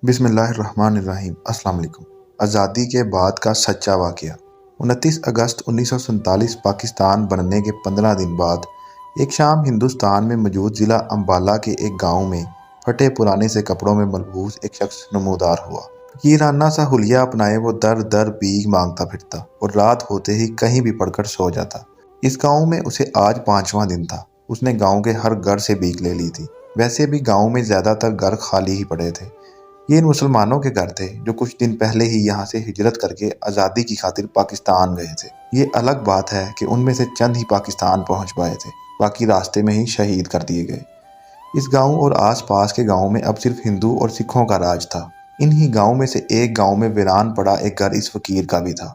बिस्मिल्लाहिर्रहमानिर्रहीम। अस्सलाम वालेकुम। आज़ादी के बाद का सच्चा वाक़या। 29 अगस्त 1947 पाकिस्तान बनने के 15 दिन बाद एक शाम हिंदुस्तान में मौजूद ज़िला अम्बाला के एक गांव में फटे पुराने से कपड़ों में मलबूस एक शख्स नमूदार हुआ। फकीराना सा हुलिया अपनाए वो दर दर भीख मांगता फिरता और रात होते ही कहीं भी पड़कर सो जाता। इस गाँव में उसे आज 5वां दिन था। उसने गाँव के हर घर से भीख ले ली थी। वैसे भी गाँव में ज़्यादातर घर खाली ही पड़े थे। ये इन मुसलमानों के घर थे जो कुछ दिन पहले ही यहाँ से हिजरत करके आज़ादी की खातिर पाकिस्तान गए थे। ये अलग बात है कि उनमें से चंद ही पाकिस्तान पहुँच पाए थे, बाकी रास्ते में ही शहीद कर दिए गए। इस गांव और आसपास के गांव में अब सिर्फ हिंदू और सिखों का राज था। इन्हीं गांव में से एक गांव में वीरान पड़ा एक घर इस फकीर का भी था।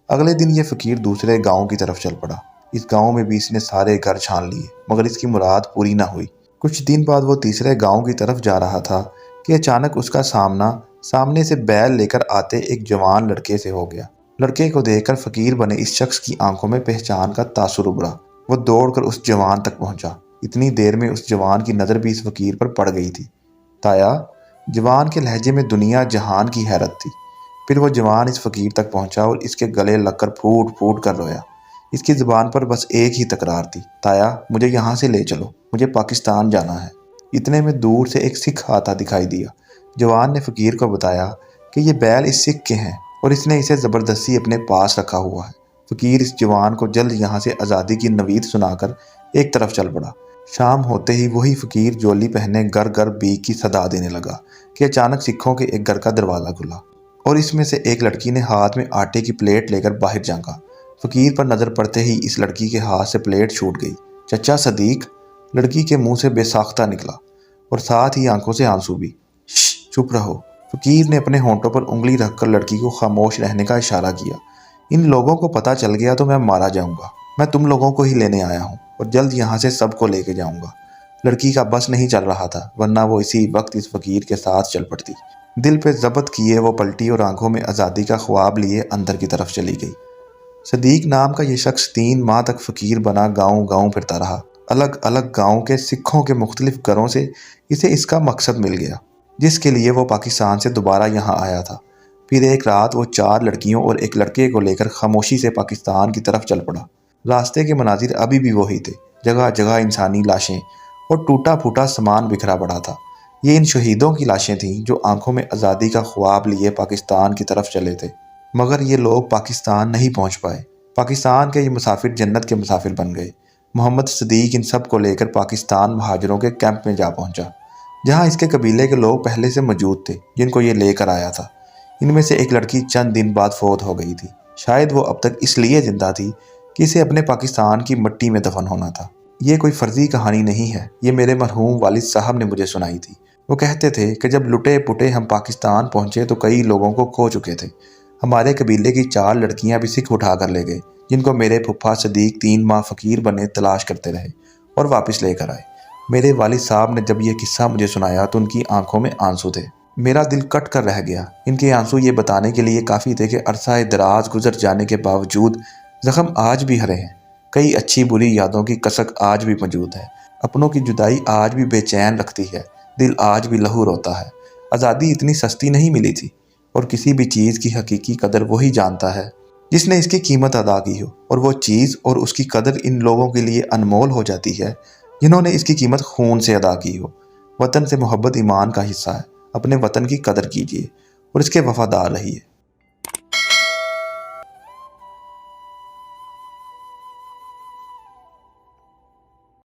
अगले दिन ये फकीर दूसरे गांव की तरफ चल पड़ा। इस गांव में भी इसने सारे घर छान लिए, मगर इसकी मुराद पूरी ना हुई। कुछ दिन बाद वो तीसरे गांव की तरफ जा रहा था कि अचानक उसका सामने से बैल लेकर आते एक जवान लड़के से हो गया। लड़के को देखकर फकीर बने इस शख्स की आंखों में पहचान का तासुर उभरा। वो दौड़कर उस जवान तक पहुंचा। इतनी देर में उस जवान की नज़र भी इस फकीर पर पड़ गई थी। ताया, जवान के लहजे में दुनिया जहान की हैरत थी। फिर वो जवान इस फकीर तक पहुंचा और इसके गले लगकर फूट फूट कर रोया। इसकी ज़ुबान पर बस एक ही तकरार थी, ताया मुझे यहाँ से ले चलो, मुझे पाकिस्तान जाना है। इतने में दूर से एक सिख आता दिखाई दिया। जवान ने फकीर को बताया कि ये बैल इस सिख के हैं और इसने इसे ज़बरदस्ती अपने पास रखा हुआ है। फकीर इस जवान को जल्द यहाँ से आज़ादी की नवीद सुनाकर एक तरफ चल पड़ा। शाम होते ही वही फकीर जोली पहने घर घर भीख की सदा देने लगा कि अचानक सिखों के एक घर का दरवाज़ा खुला और इसमें से एक लड़की ने हाथ में आटे की प्लेट लेकर बाहर झांका। फकीर पर नज़र पड़ते ही इस लड़की के हाथ से प्लेट छूट गई। चचा सदीक, लड़की के मुंह से बेसाख्ता निकला और साथ ही आंखों से आंसू भी। चुप रहो। फकीर ने अपने होंठों पर उंगली रखकर लड़की को खामोश रहने का इशारा किया। इन लोगों को पता चल गया तो मैं मारा जाऊंगा। मैं तुम लोगों को ही लेने आया हूँ और जल्द यहाँ से सबको लेके जाऊंगा। लड़की का बस नहीं चल रहा था, वरना वो इसी वक्त इस फकीर के साथ चल पड़ती। दिल पे जब्त किए वो पलटी और आंखों में आज़ादी का ख्वाब लिए अंदर की तरफ चली गई। सदीक नाम का ये शख्स 3 माह तक फ़कीर बना गांव गांव फिरता रहा। अलग अलग गांव के सिखों के मुख्तलिफ घरों से इसे इसका मकसद मिल गया, जिसके लिए वो पाकिस्तान से दोबारा यहाँ आया था। फिर एक रात वो 4 लड़कियों और एक लड़के को लेकर खामोशी से पाकिस्तान की तरफ चल पड़ा। रास्ते के मनाजिर अभी भी वही थे, जगह जगह इंसानी लाशें और टूटा फूटा सामान बिखरा पड़ा था। ये इन शहीदों की लाशें थीं जो आंखों में आज़ादी का ख्वाब लिए पाकिस्तान की तरफ चले थे, मगर ये लोग पाकिस्तान नहीं पहुंच पाए। पाकिस्तान के ये मुसाफिर जन्नत के मुसाफिर बन गए। मोहम्मद सदीक इन सब को लेकर पाकिस्तान महाजरों के कैंप में जा पहुंचा, जहां इसके कबीले के लोग पहले से मौजूद थे जिनको ये लेकर आया था। इनमें से एक लड़की चंद दिन बाद फौत हो गई थी। शायद वो अब तक इसलिए जिंदा थी कि इसे अपने पाकिस्तान की मिट्टी में दफन होना था। ये कोई फर्जी कहानी नहीं है, ये मेरे मरहूम वालिद साहब ने मुझे सुनाई थी। वो कहते थे कि जब लुटे पुटे हम पाकिस्तान पहुंचे तो कई लोगों को खो चुके थे। हमारे कबीले की 4 लड़कियां भी सिख उठा कर ले गए, जिनको मेरे फुफ्फा सदीक 3 माह फ़कीर बने तलाश करते रहे और वापस लेकर आए। मेरे वालिद साहब ने जब यह किस्सा मुझे सुनाया तो उनकी आंखों में आंसू थे। मेरा दिल कट कर रह गया। इनके आंसू ये बताने के लिए काफ़ी थे कि अरसा दराज गुजर जाने के बावजूद ज़ख्म आज भी हरे हैं। कई अच्छी बुरी यादों की कसक आज भी मौजूद है। अपनों की जुदाई आज भी बेचैन रखती है। दिल आज भी लहू रोता है। आज़ादी इतनी सस्ती नहीं मिली थी और किसी भी चीज़ की हकीकी कदर वही जानता है जिसने इसकी कीमत अदा की हो, और वो चीज़ और उसकी कदर इन लोगों के लिए अनमोल हो जाती है जिन्होंने इसकी कीमत खून से अदा की हो। वतन से मोहब्बत ईमान का हिस्सा है। अपने वतन की कदर कीजिए और इसके वफादार रहिए।